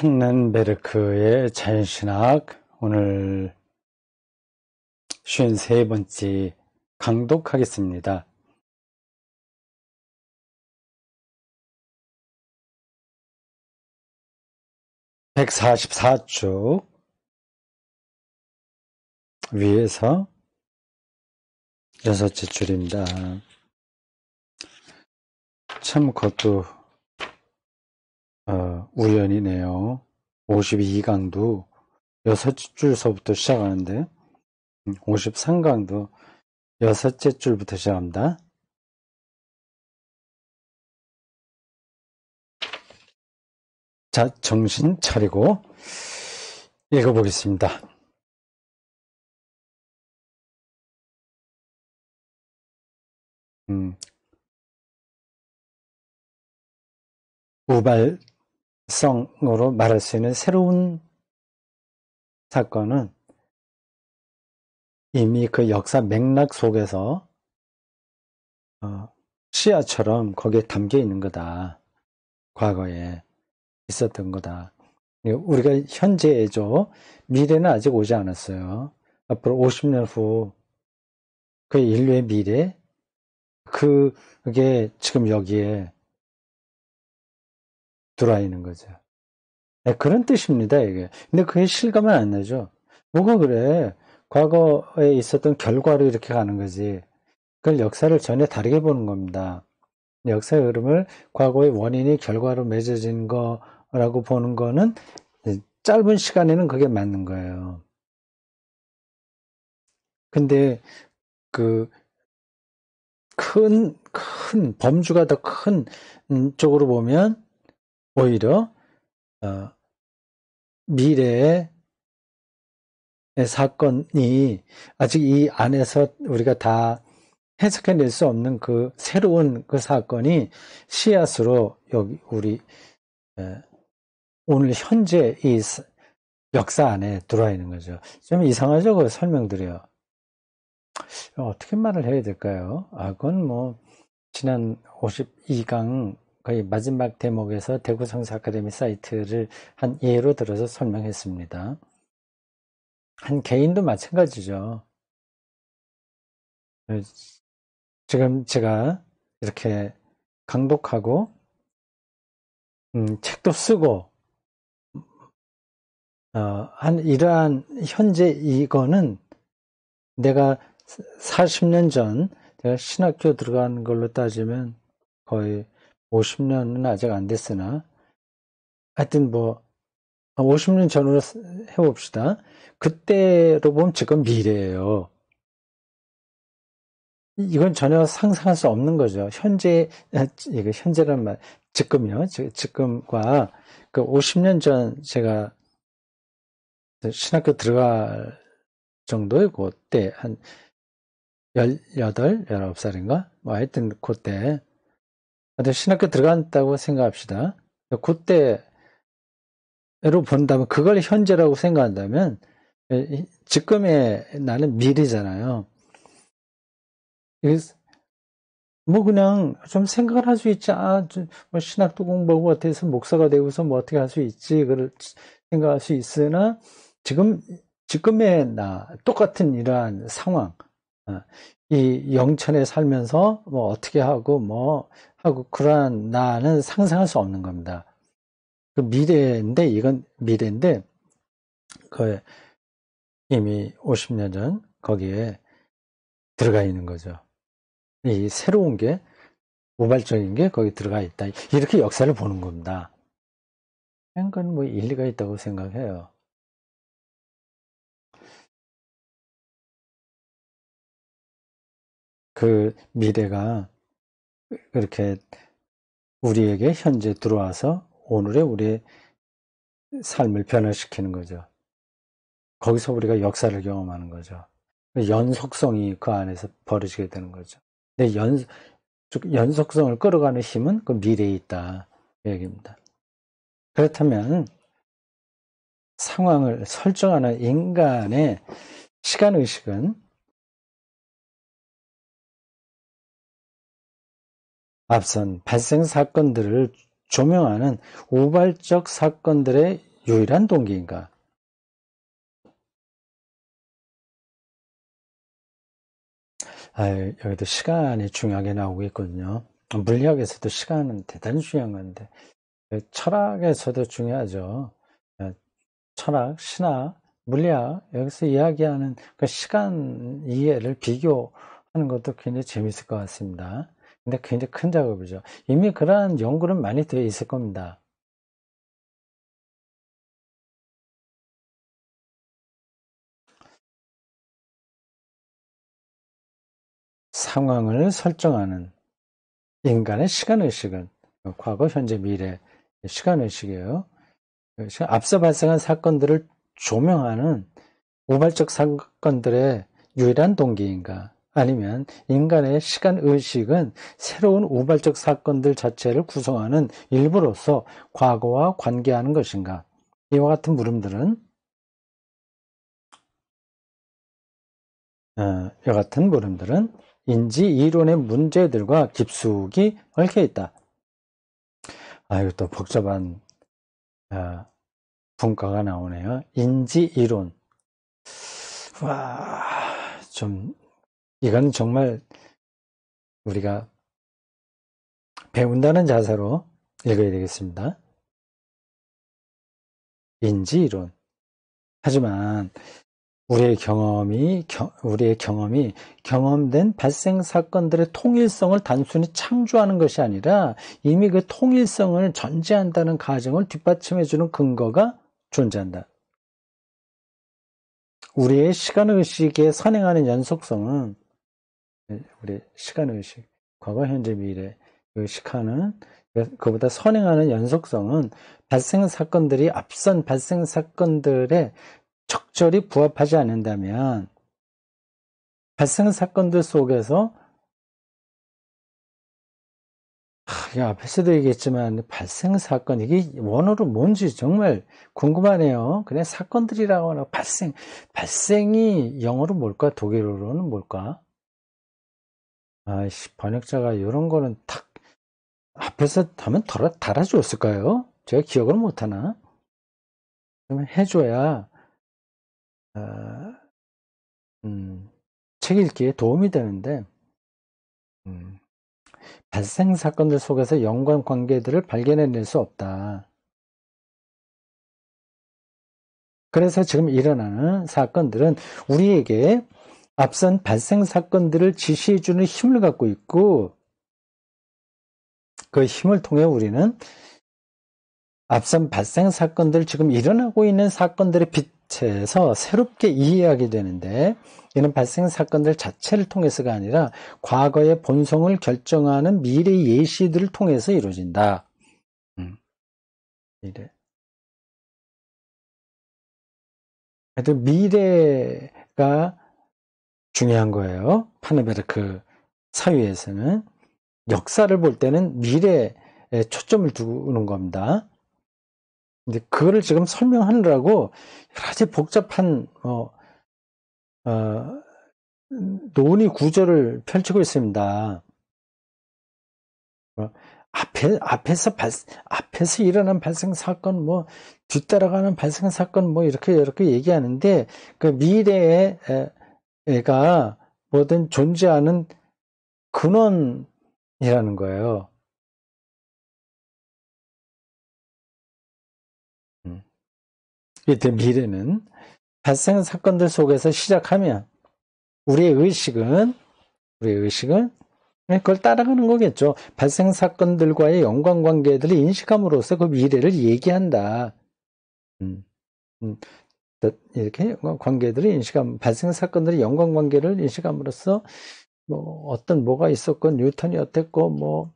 탄넨베르크의 자연신학 오늘 53번째 강독하겠습니다. (144쪽) 위에서 6째 줄입니다. 참 그것도 우연이네요. 52강도 6줄서부터 시작하는데 53강도 6째 줄부터 시작합니다. 자, 정신 차리고 읽어보겠습니다. 우발성으로 말할 수 있는 새로운 사건은 이미 그 역사 맥락 속에서 시야처럼 거기에 담겨 있는 거다. 과거에 있었던 거다. 우리가 현재죠. 미래는 아직 오지 않았어요. 앞으로 50년 후 그 인류의 미래, 그게 지금 여기에 들어와 있는 거죠. 네, 그런 뜻입니다, 이게. 근데 그게 실감은 안 나죠. 뭐가 그래? 과거에 있었던 결과로 이렇게 가는 거지. 그걸 역사를 전혀 다르게 보는 겁니다. 역사의 흐름을 과거의 원인이 결과로 맺어진 거라고 보는 거는 짧은 시간에는 그게 맞는 거예요. 근데 그 큰 범주가 더 큰 쪽으로 보면 오히려 미래의 사건이 아직 이 안에서 우리가 다 해석해낼 수 없는 그 새로운 그 사건이 씨앗으로 여기 우리 오늘 현재 이 역사 안에 들어와 있는 거죠. 좀 이상하죠? 그 설명드려요. 어떻게 말을 해야 될까요? 그건 뭐 지난 52강 거의 마지막 대목에서 대구 성서 아카데미 사이트를 한 예로 들어서 설명했습니다. 한 개인도 마찬가지죠. 지금 제가 이렇게 강독하고 책도 쓰고 한 이러한 현재 이거는 내가 40년 전 제가 신학교 들어간 걸로 따지면 거의 50년은 아직 안 됐으나 하여튼 뭐 50년 전으로 해봅시다. 그때로 보면 지금 미래예요. 이건 전혀 상상할 수 없는 거죠. 현재란 말, 지금요. 지금과 그 50년 전 제가 신학교 들어갈 정도의 그때 한 18, 19살인가? 뭐 하여튼 그때 신학교 들어간다고 생각합시다. 그때로 본다면 그걸 현재라고 생각한다면 지금의 나는 미래잖아요. 뭐 그냥 좀 생각을 할 수 있지. 뭐 신학도 공부하고 어떻게 목사가 되고서 뭐 어떻게 할 수 있지. 그걸 생각할 수 있으나 지금의 나 똑같은 이러한 상황, 이 영천에 살면서 뭐 어떻게 하고 뭐 하고 그러한 나는 상상할 수 없는 겁니다. 그 미래인데 이건 미래인데 그 이미 50년 전 거기에 들어가 있는 거죠. 이 새로운 게 우발적인 게 거기 들어가 있다. 이렇게 역사를 보는 겁니다. 그건 뭐 일리가 있다고 생각해요. 그 미래가 그렇게 우리에게 현재 들어와서 오늘의 우리의 삶을 변화시키는 거죠. 거기서 우리가 역사를 경험하는 거죠. 연속성이 그 안에서 벌어지게 되는 거죠. 근데 연속성을 끌어가는 힘은 그 미래에 있다. 그 얘기입니다. 그렇다면 상황을 설정하는 인간의 시간의식은 앞선 발생 사건들을 조명하는 우발적 사건들의 유일한 동기인가? 여기도 시간이 중요하게 나오고 있거든요. 물리학에서도 시간은 대단히 중요한 건데, 철학에서도 중요하죠. 철학, 신학, 물리학, 여기서 이야기하는 그 시간 이해를 비교하는 것도 굉장히 재밌을 것 같습니다. 근데 굉장히 큰 작업이죠. 이미 그러한 연구는 많이 되어 있을 겁니다. 상황을 설정하는 인간의 시간의식은 과거, 현재, 미래 시간의식이에요. 앞서 발생한 사건들을 조명하는 우발적 사건들의 유일한 동기인가? 아니면 인간의 시간의식은 새로운 우발적 사건들 자체를 구성하는 일부로서 과거와 관계하는 것인가? 이와 같은 물음들은 인지 이론의 문제들과 깊숙이 얽혀 있다. 이거 또 복잡한 분과가 나오네요. 인지 이론. 이건 정말 우리가 배운다는 자세로 읽어야 되겠습니다. 인지 이론. 하지만 우리의 경험이 경험된 발생 사건들의 통일성을 단순히 창조하는 것이 아니라 이미 그 통일성을 전제한다는 가정을 뒷받침해주는 근거가 존재한다. 우리의 시간의식에 선행하는 연속성은 우리 시간의식, 과거, 현재, 미래 의식하는 그보다 선행하는 연속성은 발생 사건들이 앞선 발생 사건들에 적절히 부합하지 않는다면 발생 사건들 속에서 앞에서도 얘기했지만 발생 사건 이게 원어로 뭔지 정말 궁금하네요. 그냥 사건들이라고 하나 발생이 영어로 뭘까? 독일어로는 뭘까? 번역자가 이런 거는 탁 앞에서 하면 달아줬을까요? 제가 기억을 못하나? 그러면 해줘야 책 읽기에 도움이 되는데 발생 사건들 속에서 연관 관계들을 발견해낼 수 없다. 그래서 지금 일어나는 사건들은 우리에게 앞선 발생 사건들을 지시해주는 힘을 갖고 있고 그 힘을 통해 우리는 앞선 발생 사건들 지금 일어나고 있는 사건들의 빛에서 새롭게 이해하게 되는데 이는 발생 사건들 자체를 통해서가 아니라 과거의 본성을 결정하는 미래 예시들을 통해서 이루어진다. 미래. 그래도 미래가 중요한 거예요. 파네베르크 사유에서는 역사를 볼 때는 미래에 초점을 두는 겁니다. 근데 그거를 지금 설명하느라고 여러 가지 복잡한 논의 구조를 펼치고 있습니다. 앞에서 일어난 발생 사건, 뒤따라가는 발생 사건, 이렇게 얘기하는데, 그 미래가 뭐든 존재하는 근원이라는 거예요. 이때 미래는 발생 사건들 속에서 시작하면, 우리의 의식은 그걸 따라가는 거겠죠. 발생 사건들과의 연관 관계들을 인식함으로써 그 미래를 얘기한다. 이렇게 관계들을 발생 사건들의 연관 관계를 인식함으로써 뭐가 있었고 뉴턴이 어땠고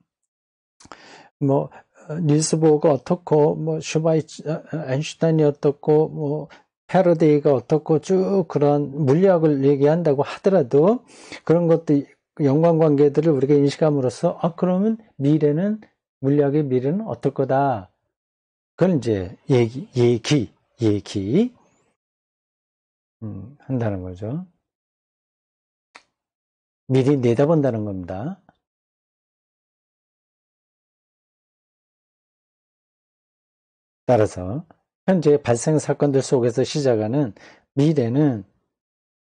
닐스 보어가 어떻고 아인슈타인이 어떻고 패러데이가 어떻고 쭉 그런 물리학을 얘기한다고 하더라도 그런 것도 연관 관계들을 우리가 인식함으로써 그러면 물리학의 미래는 어떨 거다. 그걸 이제 얘기 한다는 거죠. 미리 내다본다는 겁니다. 따라서 현재 발생 사건들 속에서 시작하는 미래는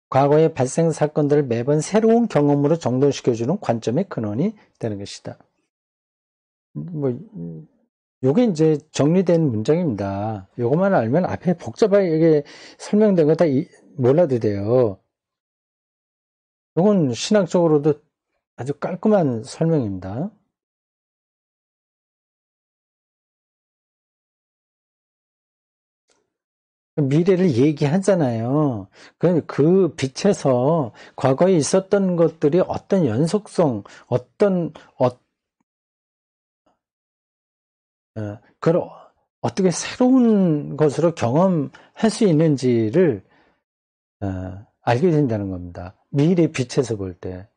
과거의 발생 사건들을 매번 새로운 경험으로 정돈시켜주는 관점의 근원이 되는 것이다. 뭐, 요게 이제 정리된 문장입니다. 요것만 알면 앞에 복잡하게 설명된 거 다 몰라도 돼요. 요건 신학적으로도 아주 깔끔한 설명입니다. 미래를 얘기하잖아요. 그 빛에서 과거에 있었던 것들이 어떤 연속성, 그걸 어떻게 새로운 것으로 경험할 수 있는지를 알게 된다는 겁니다. 미래 빛에서 볼 때.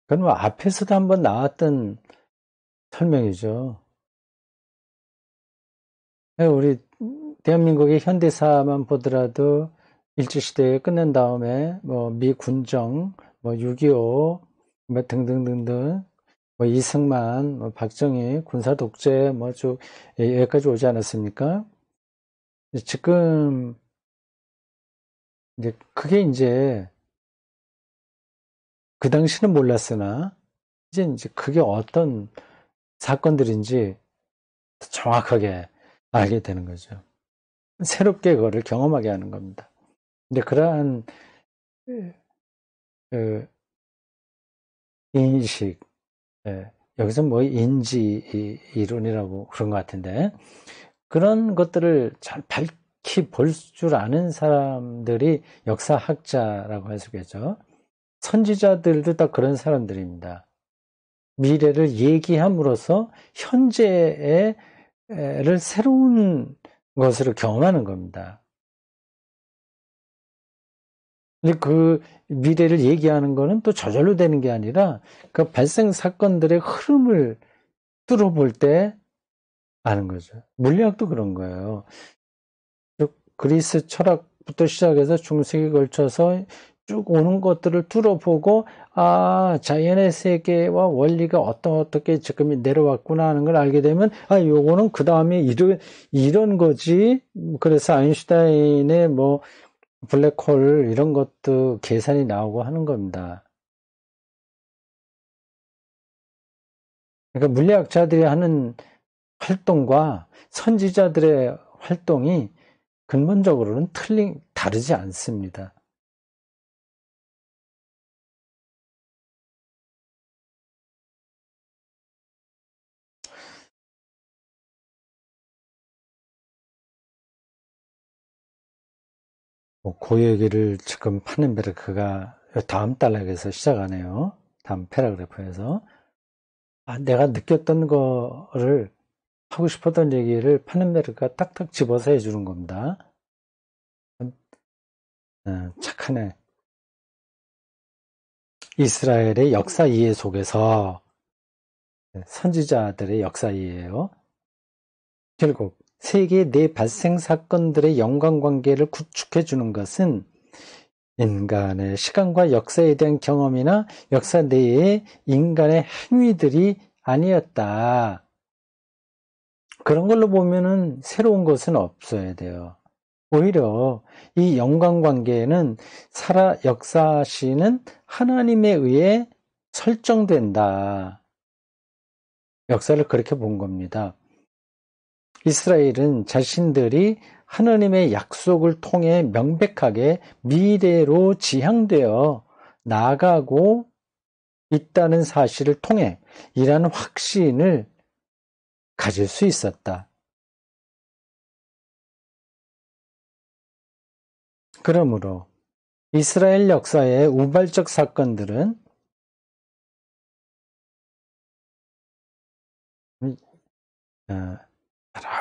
그건 뭐 앞에서도 한번 나왔던 설명이죠. 우리 대한민국의 현대사만 보더라도 일제시대 끝낸 다음에 뭐 미군정, 뭐 6.25, 뭐 등등등등, 뭐 이승만, 뭐 박정희, 군사독재, 뭐 쭉 여기까지 오지 않았습니까? 지금 이제 그게 이제 그 당시는 몰랐으나 이제 그게 어떤 사건들인지 정확하게 알게 되는 거죠. 새롭게 그거를 경험하게 하는 겁니다. 근데 그러한 그 인식, 여기서 뭐 인지 이론이라고 그런 것 같은데 그런 것들을 잘 밝히 볼 줄 아는 사람들이 역사학자라고 할 수 있겠죠. 선지자들도 다 그런 사람들입니다. 미래를 얘기함으로써 현재를 새로운 것으로 경험하는 겁니다. 근데 그 미래를 얘기하는 거는 또 저절로 되는 게 아니라 그 발생 사건들의 흐름을 뚫어볼 때 아는 거죠. 물리학도 그런 거예요. 그리스 철학부터 시작해서 중세기에 걸쳐서 쭉 오는 것들을 뚫어보고 자연의 세계와 원리가 어떻게 지금 내려왔구나 하는 걸 알게 되면 요거는 그 다음에 이런 거지. 그래서 아인슈타인의 뭐 블랙홀 이런 것도 계산이 나오고 하는 겁니다. 그러니까 물리학자들이 하는 활동과 선지자들의 활동이 근본적으로는 다르지 않습니다. 그 얘기를 지금 파넨베르크가 다음 단락에서 시작하네요. 다음 패러그래프에서. 내가 느꼈던 거를 하고 싶었던 얘기를 파넨베르크가 딱딱 집어서 해주는 겁니다. 착하네. 이스라엘의 역사 이해 속에서 선지자들의 역사 이해예요. 결국 세계 내 발생 사건들의 연관관계를 구축해 주는 것은 인간의 시간과 역사에 대한 경험이나 역사 내의 인간의 행위들이 아니었다. 그런 걸로 보면은 새로운 것은 없어야 돼요. 오히려 이 연관관계에는 역사시는 하나님에 의해 설정된다. 역사를 그렇게 본 겁니다. 이스라엘은 자신들이 하나님의 약속을 통해 명백하게 미래로 지향되어 나가고 있다는 사실을 통해 이러한 확신을 가질 수 있었다. 그러므로 이스라엘 역사의 우발적 사건들은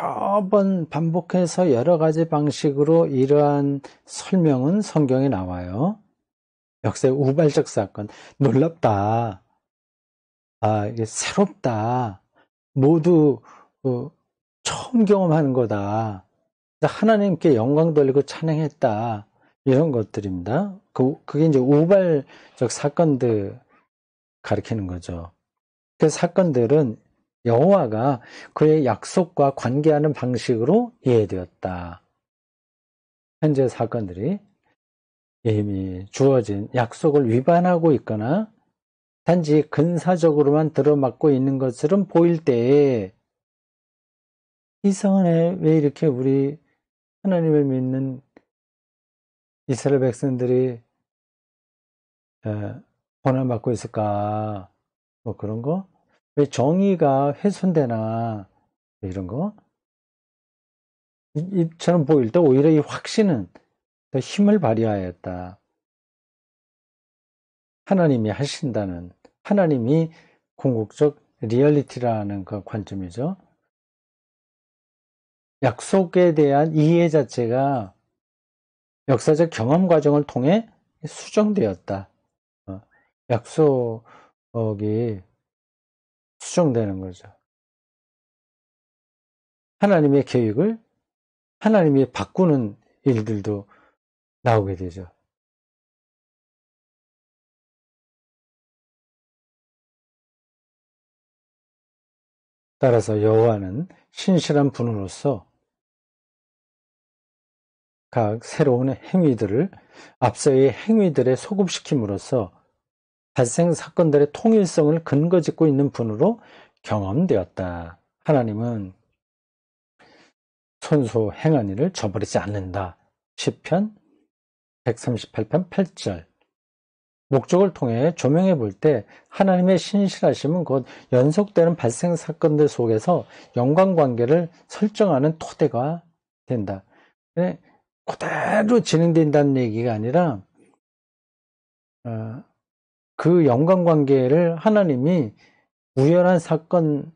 여러 번 반복해서 여러 가지 방식으로 이러한 설명은 성경에 나와요. 역사의 우발적 사건, 놀랍다. 이게 새롭다. 모두 처음 경험하는 거다. 하나님께 영광 돌리고 찬양했다. 이런 것들입니다. 그게 이제 우발적 사건들 가리키는 거죠. 그 사건들은 여호와가 그의 약속과 관계하는 방식으로 이해되었다. 현재 사건들이 이미 주어진 약속을 위반하고 있거나 단지 근사적으로만 들어맞고 있는 것처럼 보일 때에 이상하네. 왜 이렇게 우리 하나님을 믿는 이스라엘 백성들이 고난받고 있을까? 뭐 그런 거? 왜 정의가 훼손되나? 이런 거? 이처럼 보일 때 오히려 이 확신은 더 힘을 발휘하였다. 하나님이 하신다는, 하나님이 궁극적 리얼리티라는 그 관점이죠. 약속에 대한 이해 자체가 역사적 경험 과정을 통해 수정되었다. 약속이 수정되는 거죠. 하나님의 계획을 하나님이 바꾸는 일들도 나오게 되죠. 따라서 여호와는 신실한 분으로서 각 새로운 행위들을 앞서의 행위들에 소급시킴으로써 발생 사건들의 통일성을 근거 짓고 있는 분으로 경험되었다. 하나님은 손수 행한 일을 저버리지 않는다. 시편 138편 8절. 목적을 통해 조명해 볼 때 하나님의 신실하심은 곧 연속되는 발생 사건들 속에서 연관관계를 설정하는 토대가 된다. 그대로 진행된다는 얘기가 아니라 그 연관관계를 하나님이 우연한 사건,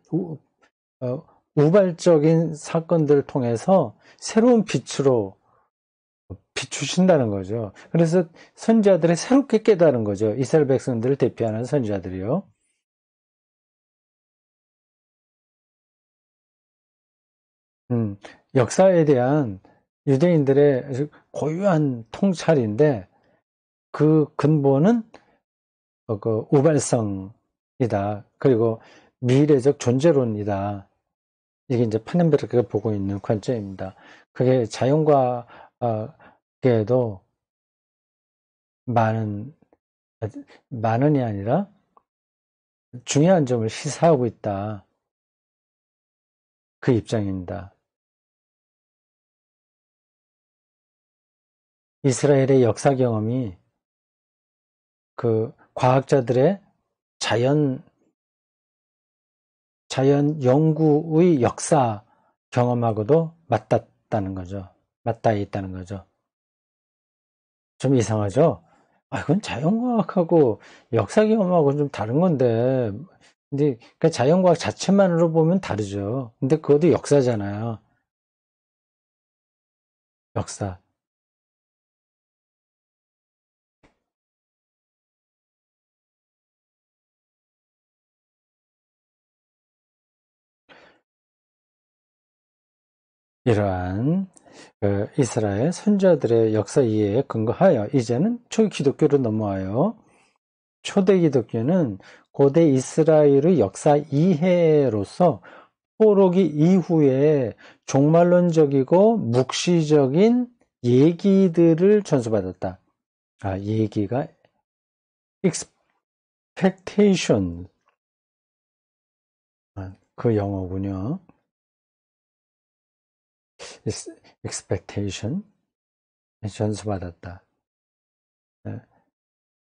우발적인 사건들을 통해서 새로운 빛으로 비추신다는 거죠. 그래서 선지자들이 새롭게 깨달은 거죠. 이스라엘 백성들을 대표하는 선지자들이요. 역사에 대한 유대인들의 고유한 통찰인데 그 근본은 그 우발성이다. 그리고 미래적 존재론이다. 이게 이제 파넨베르크가 보고 있는 관점입니다. 그게 자연과학에도 많은이 아니라 중요한 점을 시사하고 있다. 그 입장입니다. 이스라엘의 역사 경험이 그 과학자들의 자연 연구의 역사 경험하고도 맞닿다는 거죠. 맞닿아 있다는 거죠. 좀 이상하죠? 그건 자연과학하고 역사 경험하고는 좀 다른 건데, 근데 그 자연과학 자체만으로 보면 다르죠. 근데 그것도 역사잖아요. 역사. 이러한 이스라엘 선지자들의 역사 이해에 근거하여 이제는 초기 기독교로 넘어와요. 초대 기독교는 고대 이스라엘의 역사 이해로서 포로기 이후에 종말론적이고 묵시적인 얘기들을 전수받았다. 얘기가 expectation, 그 영어군요. expectation, 전수받았다.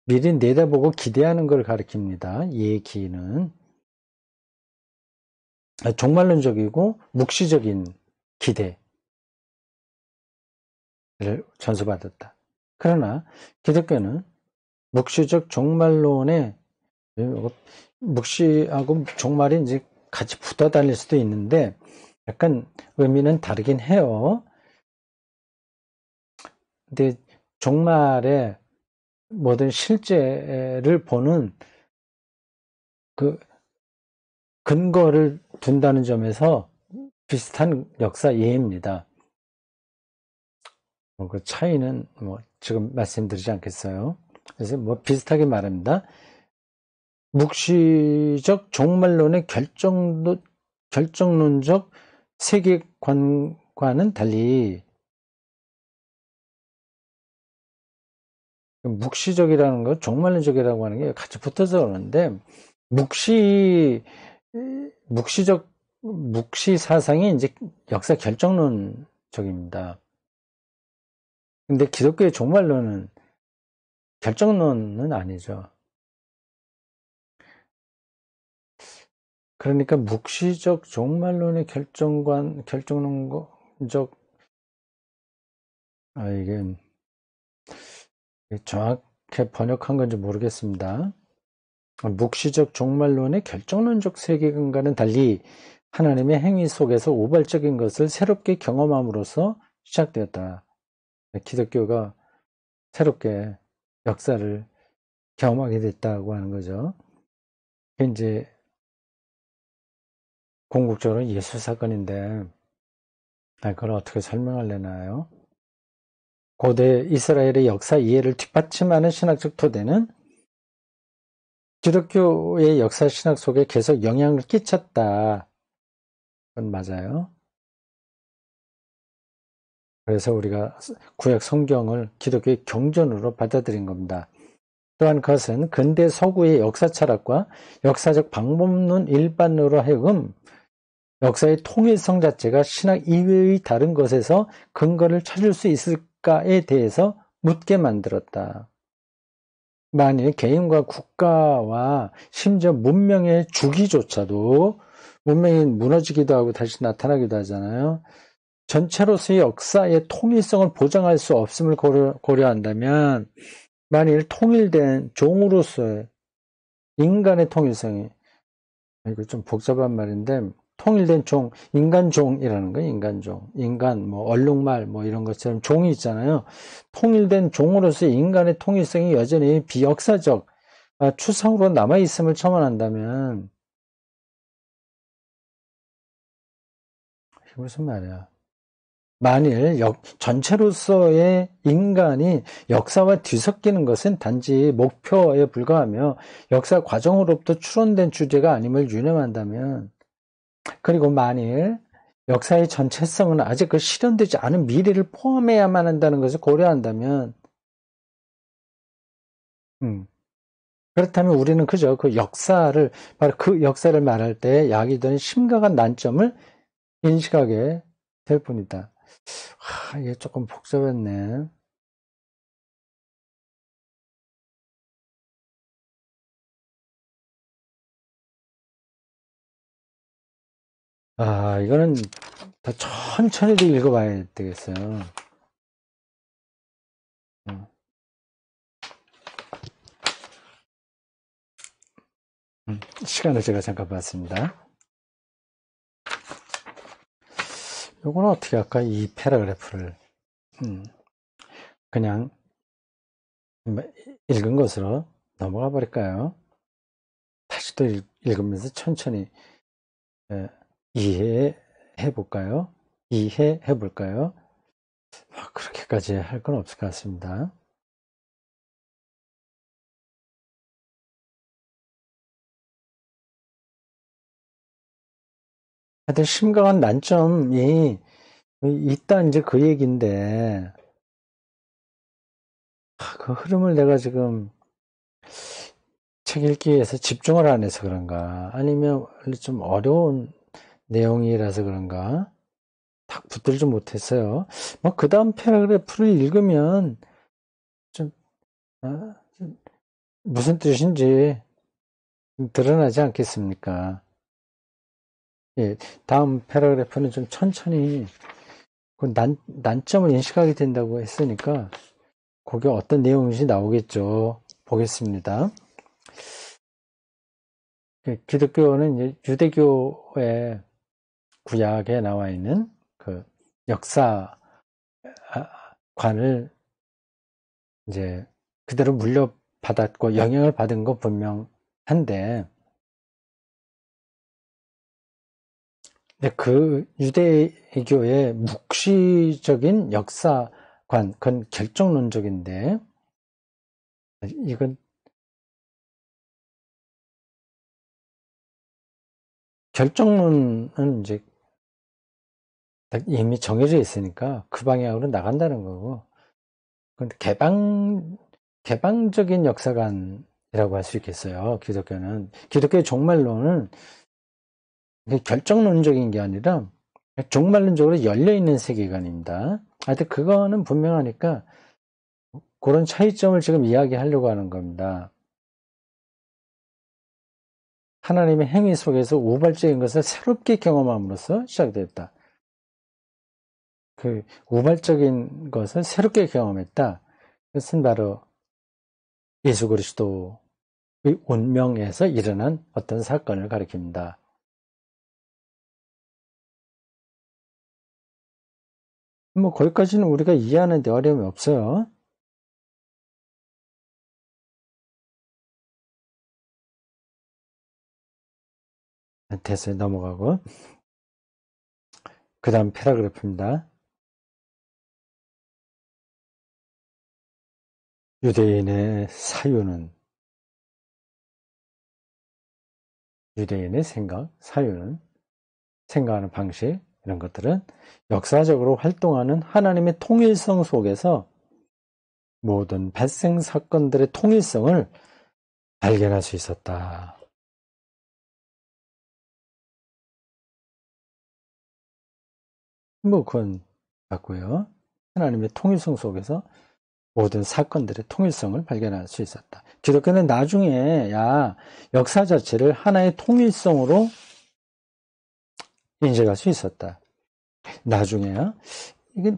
미리 내다보고 기대하는 걸 가리킵니다. 얘기는 종말론적이고 묵시적인 기대를 전수받았다. 그러나 기독교는 묵시적 종말론에 묵시하고 종말이 이제 같이 붙어 다닐 수도 있는데 약간 의미는 다르긴 해요. 근데 종말에 모든 실제를 보는 그 근거를 둔다는 점에서 비슷한 역사 이해입니다. 그 차이는 지금 말씀드리지 않겠어요. 그래서 비슷하게 말합니다. 묵시적 종말론의 결정론적 세계관과는 달리 묵시적이라는 거, 종말론적이라고 하는 게 같이 붙어서 그러는데 묵시 사상이 이제 역사 결정론적입니다. 근데 기독교의 종말론은 결정론은 아니죠. 그러니까 묵시적 종말론의 결정론적, 이게 정확히 번역한 건지 모르겠습니다. 묵시적 종말론의 결정론적 세계관과는 달리 하나님의 행위 속에서 우발적인 것을 새롭게 경험함으로써 시작되었다. 기독교가 새롭게 역사를 경험하게 됐다고 하는 거죠. 이제 궁극적으로 예수 사건인데 그걸 어떻게 설명하려나요? 고대 이스라엘의 역사 이해를 뒷받침하는 신학적 토대는 기독교의 역사 신학 속에 계속 영향을 끼쳤다. 그건 맞아요. 그래서 우리가 구약 성경을 기독교의 경전으로 받아들인 겁니다. 또한 그것은 근대 서구의 역사 철학과 역사적 방법론 일반으로 하여금 역사의 통일성 자체가 신학 이외의 다른 것에서 근거를 찾을 수 있을까에 대해서 묻게 만들었다. 만일 개인과 국가와 심지어 문명의 주기조차도 문명이 무너지기도 하고 다시 나타나기도 하잖아요. 전체로서의 역사의 통일성을 보장할 수 없음을 고려한다면 만일 통일된 종으로서의 인간의 통일성이, 이거 좀 복잡한 말인데, 통일된 종, 인간종이라는 거예요. 인간종. 인간, 얼룩말, 이런 것처럼 종이 있잖아요. 통일된 종으로서의 인간의 통일성이 여전히 비역사적, 추상으로 남아있음을 첨언한다면, 이게 무슨 말이야. 만일 전체로서의 인간이 역사와 뒤섞이는 것은 단지 목표에 불과하며 역사 과정으로부터 추론된 주제가 아님을 유념한다면, 그리고 만일 역사의 전체성은 아직 그 실현되지 않은 미래를 포함해야만 한다는 것을 고려한다면, 그렇다면 우리는 그저 바로 그 역사를 말할 때 야기된 심각한 난점을 인식하게 될 뿐이다. 이게 조금 복잡했네. 이거는 더 천천히도 읽어봐야 되겠어요. 시간을 제가 잠깐 봤습니다. 요거는 어떻게 할까? 이 패러그래프를 그냥 읽은 것으로 넘어가 버릴까요? 다시 또 읽으면서 천천히 이해해 볼까요? 이해해 볼까요? 그렇게까지 할 건 없을 것 같습니다. 하여튼 심각한 난점이 있다, 이제 그 얘기인데, 그 흐름을 내가 지금 책 읽기에서 집중을 안 해서 그런가, 아니면 좀 어려운 내용이라서 그런가, 딱 붙들지 못했어요. 그 다음 패러그래프를 읽으면 좀, 무슨 뜻인지 드러나지 않겠습니까? 예, 다음 패러그래프는 좀 천천히 그 난점을 인식하게 된다고 했으니까 그게 어떤 내용인지 나오겠죠. 보겠습니다. 기독교는 이제 유대교의 구약에 나와 있는 그 역사관을 이제 그대로 물려받았고 영향을 받은 건 분명한데, 그 유대교의 묵시적인 역사관, 그건 결정론적인데, 이건 결정론은 이제 이미 정해져 있으니까 그 방향으로 나간다는 거고, 근데 개방적인 역사관이라고 할 수 있겠어요. 기독교는. 기독교의 종말론은 결정론적인 게 아니라 종말론적으로 열려있는 세계관입니다. 하여튼 그거는 분명하니까 그런 차이점을 지금 이야기하려고 하는 겁니다. 하나님의 행위 속에서 우발적인 것을 새롭게 경험함으로써 시작됐다. 그 우발적인 것을 새롭게 경험했다. 그것은 바로 예수 그리스도의 운명에서 일어난 어떤 사건을 가리킵니다. 뭐 거기까지는 우리가 이해하는 데 어려움이 없어요. 됐어요. 넘어가고. 그 다음 패러그래프입니다. 유대인의 사유는, 유대인의 생각, 사유는, 생각하는 방식, 이런 것들은 역사적으로 활동하는 하나님의 통일성 속에서 모든 발생 사건들의 통일성을 발견할 수 있었다. 뭐 그건 맞고요. 하나님의 통일성 속에서 모든 사건들의 통일성을 발견할 수 있었다. 기독교는 나중에 역사 자체를 하나의 통일성으로 인식할 수 있었다. 나중에요? 이게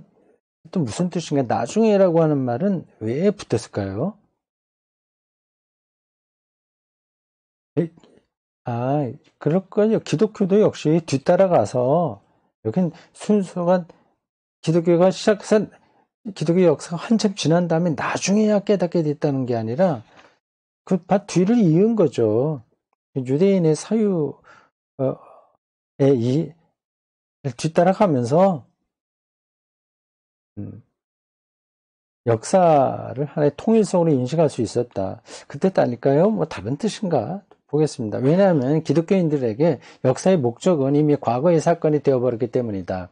또 무슨 뜻인가? 나중에라고 하는 말은 왜 붙었을까요? 그럴걸요. 기독교도 역시 뒤따라가서 여긴 순서가 기독교가 시작해서 기독교 역사가 한참 지난 다음에 나중에야 깨닫게 됐다는 게 아니라 그 뒤를 이은 거죠. 유대인의 사유에 뒤따라가면서 역사를 하나의 통일성으로 인식할 수 있었다. 그때 아닐까요? 뭐 다른 뜻인가? 보겠습니다. 왜냐하면 기독교인들에게 역사의 목적은 이미 과거의 사건이 되어버렸기 때문이다.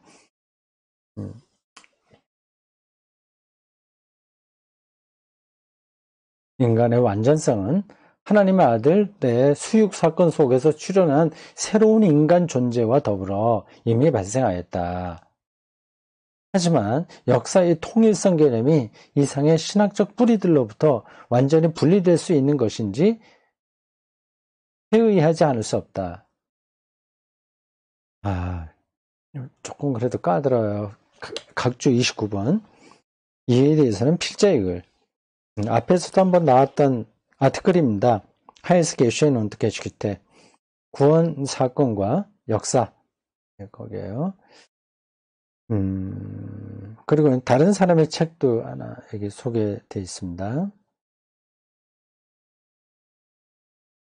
인간의 완전성은 하나님의 아들 내 수육 사건 속에서 출현한 새로운 인간 존재와 더불어 이미 발생하였다. 하지만 역사의 통일성 개념이 이상의 신학적 뿌리들로부터 완전히 분리될 수 있는 것인지 회의하지 않을 수 없다. 조금 그래도 까들어요. 각주 29번. 이에 대해서는 필자익을. 앞에서도 한번 나왔던 아티클입니다. 하이스 게슈엔 온트 게슈기테. 구원 사건과 역사. 거기에요. 그리고 다른 사람의 책도 하나 여기 소개되어 있습니다.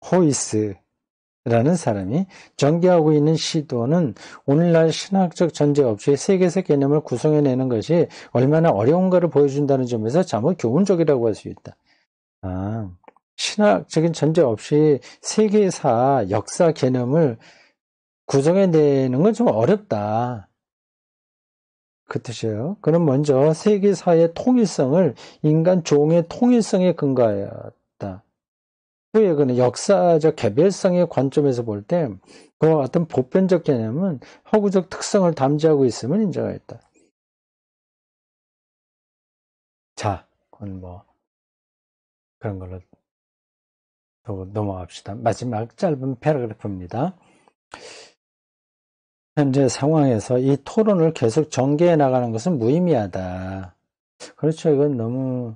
호이스라는 사람이 전개하고 있는 시도는 오늘날 신학적 전제 없이 세계사 개념을 구성해내는 것이 얼마나 어려운가를 보여준다는 점에서 참으로 교훈적이라고 할 수 있다. 신학적인 전제 없이 세계사, 역사 개념을 구성해내는 건 좀 어렵다. 그 뜻이에요. 그는 먼저 세계사의 통일성을 인간 종의 통일성에 근거하였다. 후에 그는 역사적 개별성의 관점에서 볼 때 그와 같은 보편적 개념은 허구적 특성을 담지하고 있음을 인정하였다. 자, 그건 뭐 그런 걸로 또 넘어갑시다. 마지막 짧은 패러그래프입니다. 현재 상황에서 이 토론을 계속 전개해 나가는 것은 무의미하다. 그렇죠. 이건 너무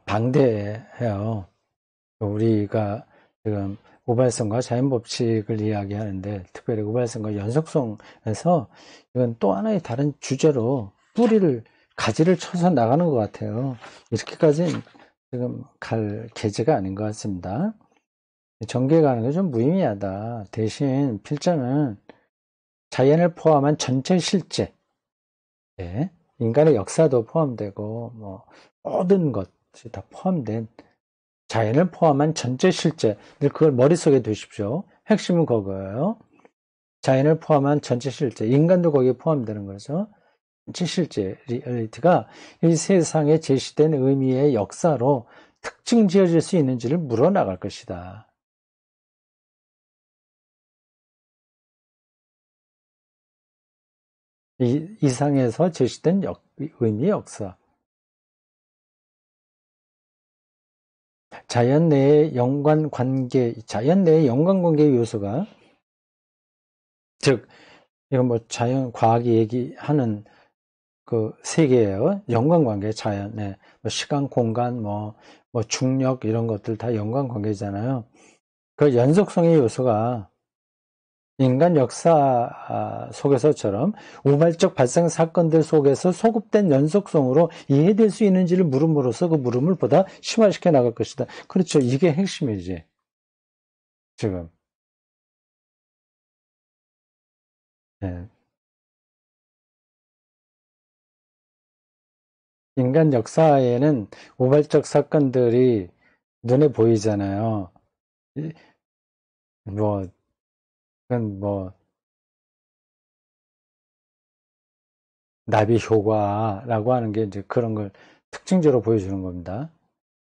방대해요. 우리가 지금 우발성과 자연법칙을 이야기하는데 특별히 우발성과 연속성에서 이건 또 하나의 다른 주제로 가지를 쳐서 나가는 것 같아요. 이렇게까지는 지금 갈 계제가 아닌 것 같습니다. 전개가 하는 게 좀 무의미하다. 대신 필자는 자연을 포함한 전체 실제, 인간의 역사도 포함되고 뭐 모든 것이 다 포함된 자연을 포함한 전체 실제, 그걸 머릿속에 두십시오. 핵심은 그거예요. 자연을 포함한 전체 실제, 인간도 거기에 포함되는 거죠. 전체 실제, 리얼리티가 이 세상에 제시된 의미의 역사로 특징 지어질 수 있는지를 물어나갈 것이다. 이상에서 제시된 의미의 역사. 자연 내의 연관관계, 자연 내의 연관관계 요소가, 즉, 이건 뭐 자연, 과학이 얘기하는 그 세계예요. 연관관계, 자연, 네. 뭐 시간, 공간, 뭐 중력, 이런 것들 다 연관관계잖아요. 그 연속성의 요소가 인간 역사 속에서처럼 우발적 발생 사건들 속에서 소급된 연속성으로 이해될 수 있는지를 물음으로써 그 물음을 보다 심화시켜 나갈 것이다. 그렇죠. 이게 핵심이지. 지금. 네. 인간 역사에는 우발적 사건들이 눈에 보이잖아요. 뭐, 그건 뭐, 나비 효과라고 하는 게 이제 그런 걸 특징적으로 보여주는 겁니다.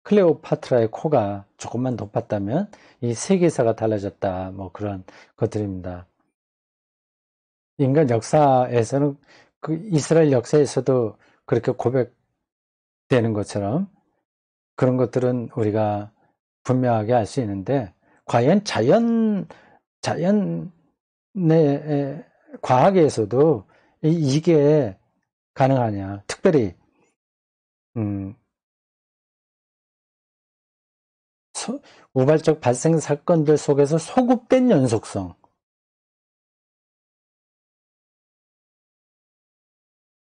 클레오파트라의 코가 조금만 높았다면 이 세계사가 달라졌다. 뭐 그런 것들입니다. 인간 역사에서는 그 이스라엘 역사에서도 그렇게 고백되는 것처럼 그런 것들은 우리가 분명하게 알 수 있는데 과연 자연 내 과학에서도 이게 가능하냐? 특별히 음, 우발적 발생 사건들 속에서 소급된 연속성.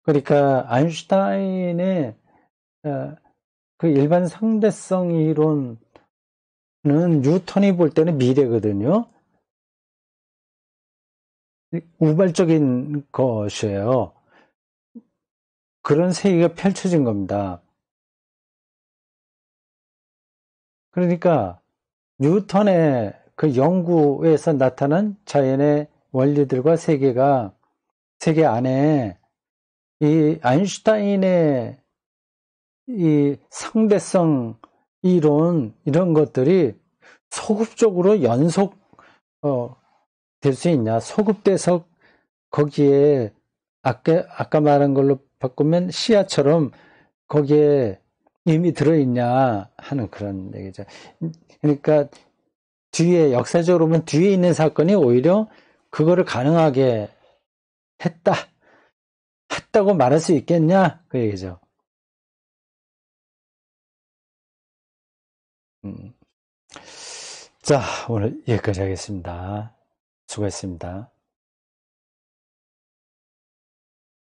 그러니까 아인슈타인의 그 일반 상대성 이론은 뉴턴이 볼 때는 미래거든요. 우발적인 것이에요. 그런 세계가 펼쳐진 겁니다. 그러니까 뉴턴의 그 연구에서 나타난 자연의 원리들과 세계 안에 이 아인슈타인의 이 상대성 이론 이런 것들이 소급적으로 연속 될 수 있냐? 소급돼서 거기에 아까 말한 걸로 바꾸면 시야처럼 거기에 이미 들어있냐 하는 그런 얘기죠. 그러니까 뒤에 역사적으로 보면 뒤에 있는 사건이 오히려 그거를 가능하게 했다고 말할 수 있겠냐 그 얘기죠. 자, 오늘 여기까지 하겠습니다. 수고했습니다.